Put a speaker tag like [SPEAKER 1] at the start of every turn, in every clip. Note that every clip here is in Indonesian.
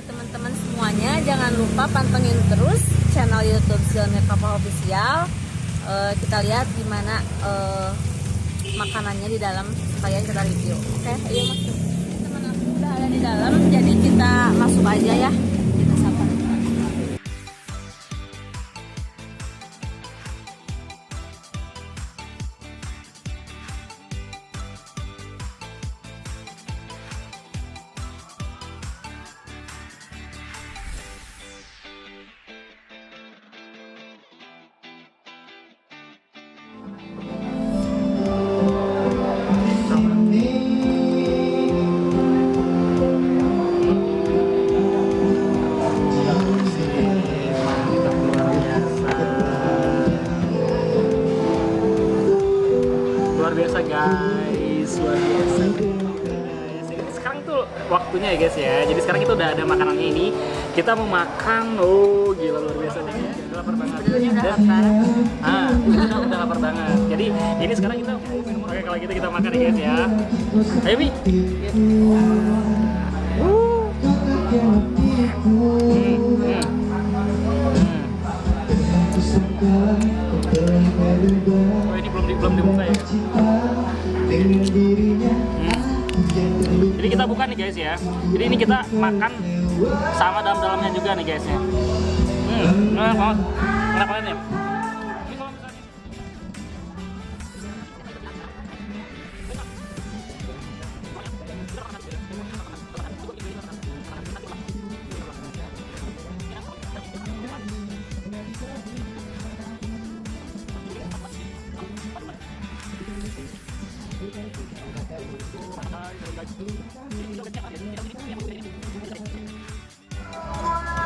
[SPEAKER 1] teman-teman semuanya, jangan lupa pantengin terus channel YouTube Zilmir Papa Official. Kita lihat gimana makanannya di dalam supaya kita review. Oke, ayo masuk. Teman aku udah ada di dalam, jadi kita masuk aja ya. Kita sapa.
[SPEAKER 2] Luar biasa guys, luar biasa. Sekarang tuh waktunya ya guys ya. Jadi sekarang kita udah ada makanannya ini. Kita mau makan. Oh gila, luar biasa nih. Udah lapar banget.
[SPEAKER 1] Udah lapar.
[SPEAKER 2] Udah lapar banget. Jadi ini sekarang kita mau minum. Oke, kalau gitu kita makan ya guys ya. Ayo Mi. Oh, ini belum dibuka ya. Jadi kita buka nih guys ya. Jadi ini kita makan sama dalam-dalamnya juga nih guys ya. Enak banget. Enak banget ya. Ini kalau misalnya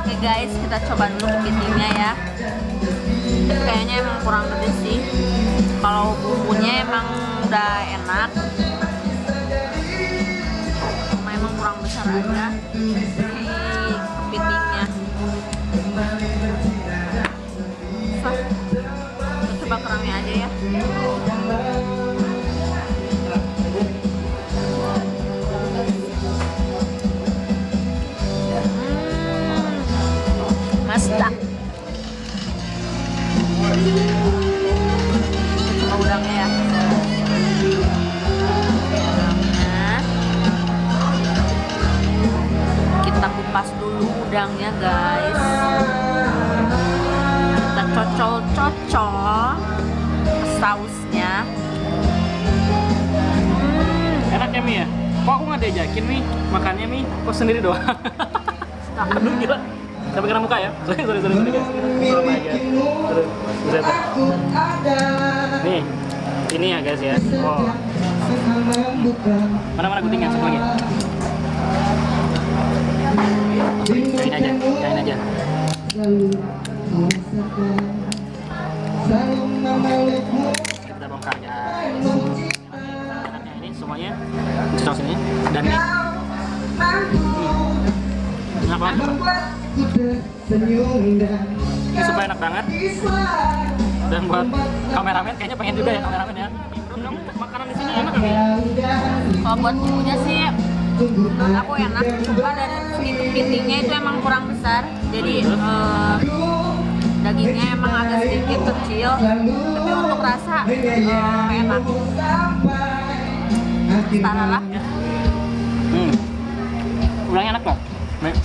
[SPEAKER 1] Oke guys, kita coba dulu kepitingnya ya. Kayaknya emang kurang gede sih. Kalau bumbunya emang udah enak, cuma emang kurang besar aja kepitingnya. Kita coba kerangnya aja ya. Mantap. Coba udangnya ya. Udangnya. Kita kupas dulu udangnya guys. Kita cocol ke sausnya.
[SPEAKER 2] enak ya Mi ya. Kok aku nggak diajakin Mi makannya Mi? Kok sendiri doang? Aduh gila. Sampai kena muka ya. Sorry guys. Oh my god. Terus buset. Nih, ini ya guys ya. Oh. Mana guntingnya satu lagi. Kain aja. Kita bongkar guys. Enaknya ini semuanya cocok sini dan ini. Enak banget. Ini supaya enak banget. Dan buat kameramen kayaknya pengen juga ya kameramen ya. Kamu makanan di sini enak kan ya?
[SPEAKER 1] Kalau buat bumbunya sih menurut aku enak, cuma dari segi kepitingnya itu emang kurang besar. Jadi dagingnya emang agak sedikit kecil, tapi untuk rasa enak. Setara lah.
[SPEAKER 2] Udangnya enak kok. Enak.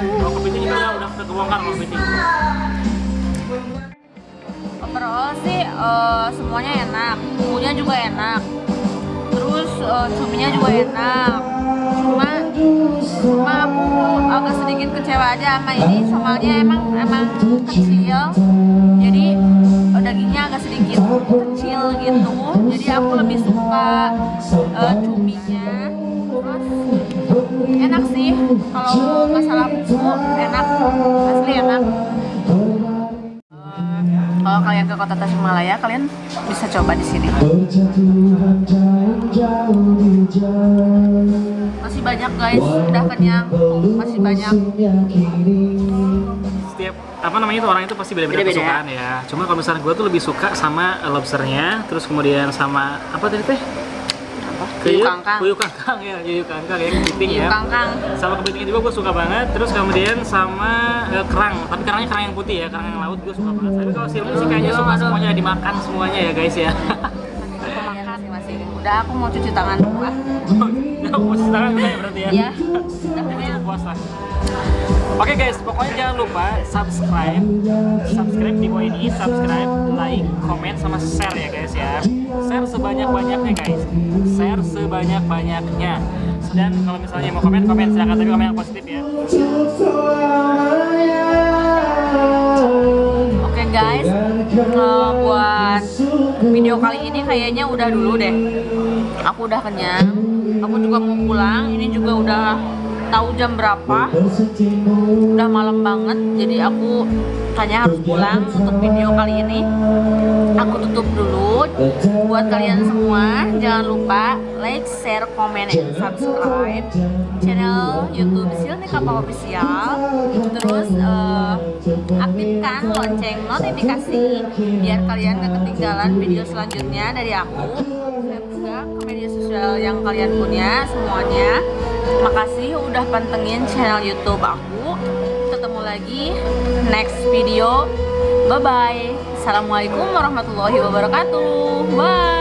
[SPEAKER 2] Kalau kepiting juga udah kebongkar kalau kepiting.
[SPEAKER 1] Overall sih semuanya enak, bumbunya juga enak, terus cuminya juga enak. Cuma aku agak sedikit kecewa aja sama ini, soalnya emang kecil, jadi dagingnya agak sedikit kecil gitu. Jadi aku lebih suka cuminya. Terus enak sih, kalau masalah bumbu enak, asli enak. Kalau kalian ke Kota Tasikmalaya, kalian bisa coba di sini. Masih banyak guys, udah kenyang. Masih banyak.
[SPEAKER 2] Setiap apa namanya itu orang itu pasti beda-beda
[SPEAKER 1] Beda-beda.
[SPEAKER 2] kesukaan ya. Cuma kalau misalnya gue tuh lebih suka sama lobsternya, terus kemudian sama apa tadi teh?
[SPEAKER 1] Hiu kangkang.
[SPEAKER 2] Hiu kangkang ya, hiu kangkang ya, kepiting
[SPEAKER 1] Hiu
[SPEAKER 2] ya.
[SPEAKER 1] kangkang.
[SPEAKER 2] Sama kepiting juga gue suka banget. Terus kemudian sama kerang, tapi kerangnya kerang yang putih ya, kerang yang laut gue suka banget. Tapi kalau silmi sih kayaknya suka semuanya dimakan semuanya ya guys ya.
[SPEAKER 1] Makan sih masih. Udah aku mau cuci tangan dulu ah.
[SPEAKER 2] Nah, posisi tangan udah ya berarti ya.
[SPEAKER 1] Iya.
[SPEAKER 2] Cukup puas lah. Oke guys, pokoknya jangan lupa subscribe di bawah ini, subscribe, like, comment, sama share ya guys ya. Share sebanyak-banyaknya guys, share sebanyak-banyaknya. Dan kalau misalnya mau komen silakan, tapi komen yang positif ya.
[SPEAKER 1] Oke guys, buat video kali ini kayaknya udah dulu deh. Aku udah kenyang, aku juga mau pulang. Ini juga udah tahu jam berapa, udah malam banget. Jadi aku kayaknya harus pulang. Untuk video kali ini aku tutup dulu. Buat kalian semua, jangan lupa like, share, comment, and subscribe channel YouTube Silmi Kapal Official. Terus aktifkan lonceng notifikasi biar kalian gak ketinggalan video selanjutnya dari aku. Dan juga ke media sosial yang kalian punya semuanya. Makasih udah pantengin channel YouTube aku. Ketemu lagi next video. Bye bye. Assalamualaikum warahmatullahi wabarakatuh. Bye.